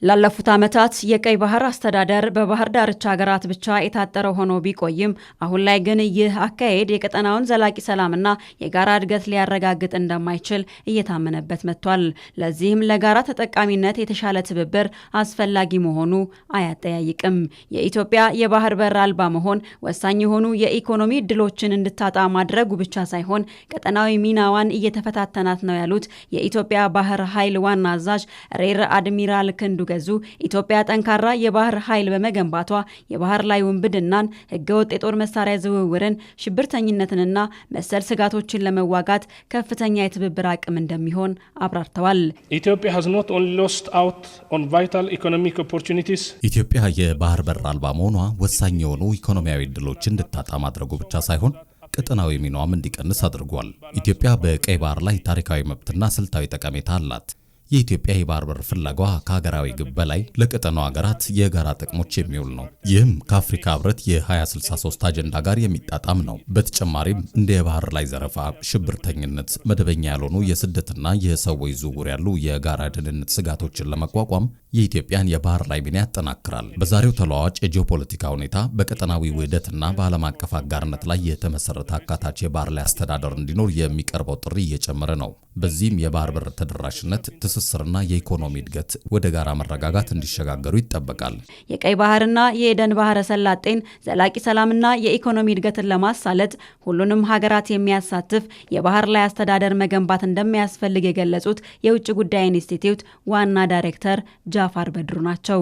ላለፉት ዓመታት የቀይ ባህር አስተዳደር በባህር ዳርቻ ሀገራት ብቻ የታጠረ ሆኖ ቢቆይም አሁን ላይ ግን ይህ አካሄድ የቀጠናውን ዘላቂ ሰላምና የጋራ እድገት ሊያረጋግጥ እንደማይችል እየታመነበት መጥቷል። ለዚህም ለጋራ ተጠቃሚነት የተሻለ ትብብር አስፈላጊ መሆኑ አያጠያይቅም። የኢትዮጵያ የባህር በር አልባ መሆን ወሳኝ የሆኑ የኢኮኖሚ እድሎችን እንድታጣ ማድረጉ ብቻ ሳይሆን ቀጠናዊ ሚናዋን እየተፈታተናት ነው ያሉት የኢትዮጵያ ባህር ኃይል ዋና አዛዥ ሬር አድሚራል ክንዱ ገዙ ኢትዮጵያ ጠንካራ የባህር ኃይል በመገንባቷ የባህር ላይ ውንብድናን፣ ህገወጥ የጦር መሳሪያ ዝውውርን፣ ሽብርተኝነትንና መሰል ስጋቶችን ለመዋጋት ከፍተኛ የትብብር አቅም እንደሚሆን አብራርተዋል። ኢትዮጵያ has not only lost out on vital economic opportunities ኢትዮጵያ የባህር በር አልባ መሆኗ ወሳኝ የሆኑ ኢኮኖሚያዊ እድሎችን እንድታጣ ማድረጉ ብቻ ሳይሆን ቀጠናዊ ሚናዋም እንዲቀንስ አድርጓል። ኢትዮጵያ በቀይ ባህር ላይ ታሪካዊ መብትና ስልታዊ ጠቀሜታ አላት። የኢትዮጵያ የባህር በር ፍላጎቷ ከሀገራዊ ግብ በላይ ለቀጠናው ሀገራት የጋራ ጥቅሞች የሚውል ነው። ይህም ከአፍሪካ ህብረት የ2063 አጀንዳ ጋር የሚጣጣም ነው። በተጨማሪም እንደ የባህር ላይ ዘረፋ፣ ሽብርተኝነት፣ መደበኛ ያልሆኑ የስደትና የሰዎች ዝውውር ያሉ የጋራ ደህንነት ስጋቶችን ለመቋቋም የኢትዮጵያን የባህር ላይ ሚና ያጠናክራል። በዛሬው ተለዋዋጭ የጂኦፖለቲካ ሁኔታ በቀጠናዊ ውህደትና በዓለም አቀፍ አጋርነት ላይ የተመሰረተ አካታች የባህር ላይ አስተዳደር እንዲኖር የሚቀርበው ጥሪ እየጨመረ ነው። በዚህም የባህር በር ተደራሽነት፣ ትስስርና የኢኮኖሚ እድገት ወደ ጋራ መረጋጋት እንዲሸጋገሩ ይጠበቃል። የቀይ ባህርና የኤደን ባህረ ሰላጤን ዘላቂ ሰላምና የኢኮኖሚ እድገትን ለማሳለጥ ሁሉንም ሀገራት የሚያሳትፍ የባህር ላይ አስተዳደር መገንባት እንደሚያስፈልግ የገለጹት የውጭ ጉዳይ ኢንስቲትዩት ዋና ዳይሬክተር ጃፋር በድሩ ናቸው።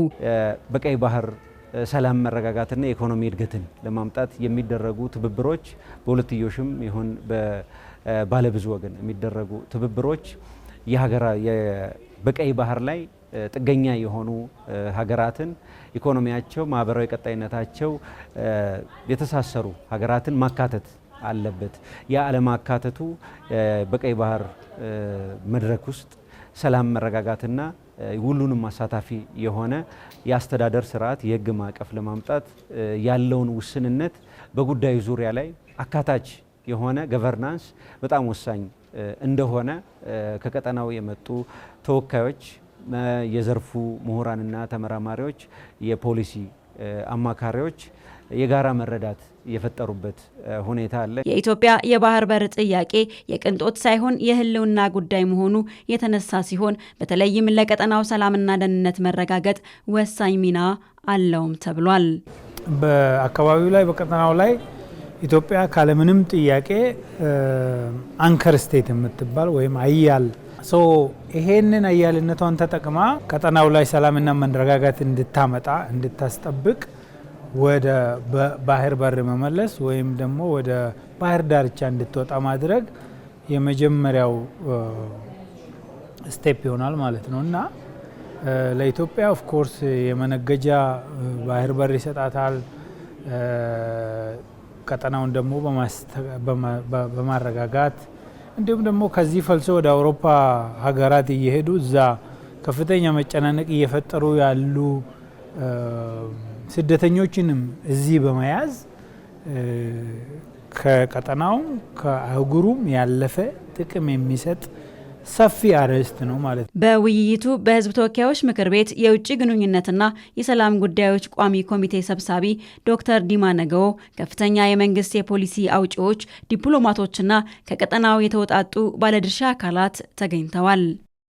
በቀይ ባህር ሰላም መረጋጋትና የኢኮኖሚ እድገትን ለማምጣት የሚደረጉ ትብብሮች በሁለትዮሽም ይሁን ባለብዙ ወገን የሚደረጉ ትብብሮች በቀይ ባህር ላይ ጥገኛ የሆኑ ሀገራትን ኢኮኖሚያቸው፣ ማህበራዊ ቀጣይነታቸው የተሳሰሩ ሀገራትን ማካተት አለበት። ያ አለማካተቱ በቀይ ባህር መድረክ ውስጥ ሰላም መረጋጋትና ሁሉንም አሳታፊ የሆነ የአስተዳደር ስርዓት የህግ ማዕቀፍ ለማምጣት ያለውን ውስንነት በጉዳዩ ዙሪያ ላይ አካታች የሆነ ገቨርናንስ በጣም ወሳኝ እንደሆነ ከቀጠናው የመጡ ተወካዮች፣ የዘርፉ ምሁራንና ተመራማሪዎች፣ የፖሊሲ አማካሪዎች የጋራ መረዳት የፈጠሩበት ሁኔታ አለ። የኢትዮጵያ የባህር በር ጥያቄ የቅንጦት ሳይሆን የህልውና ጉዳይ መሆኑ የተነሳ ሲሆን በተለይም ለቀጠናው ሰላምና ደህንነት መረጋገጥ ወሳኝ ሚና አለውም ተብሏል። በአካባቢው ላይ በቀጠናው ላይ ኢትዮጵያ ካለምንም ጥያቄ አንከር ስቴት የምትባል ወይም አያል ይሄንን አያልነቷን ተጠቅማ ቀጠናው ላይ ሰላምና መረጋጋት እንድታመጣ እንድታስጠብቅ ወደ ባህር በር መመለስ ወይም ደግሞ ወደ ባህር ዳርቻ እንድትወጣ ማድረግ የመጀመሪያው ስቴፕ ይሆናል ማለት ነው እና ለኢትዮጵያ ኦፍ ኮርስ የመነገጃ ባህር በር ይሰጣታል። ቀጠናውን ደግሞ በማረጋጋት እንዲሁም ደግሞ ከዚህ ፈልሶ ወደ አውሮፓ ሀገራት እየሄዱ እዛ ከፍተኛ መጨናነቅ እየፈጠሩ ያሉ ስደተኞችንም እዚህ በመያዝ ከቀጠናውም ከአህጉሩም ያለፈ ጥቅም የሚሰጥ ሰፊ አርዕስት ነው ማለት ነው። በውይይቱ በህዝብ ተወካዮች ምክር ቤት የውጭ ግንኙነትና የሰላም ጉዳዮች ቋሚ ኮሚቴ ሰብሳቢ ዶክተር ዲማ ነገዎ፣ ከፍተኛ የመንግስት የፖሊሲ አውጪዎች፣ ዲፕሎማቶችና ከቀጠናው የተውጣጡ ባለድርሻ አካላት ተገኝተዋል።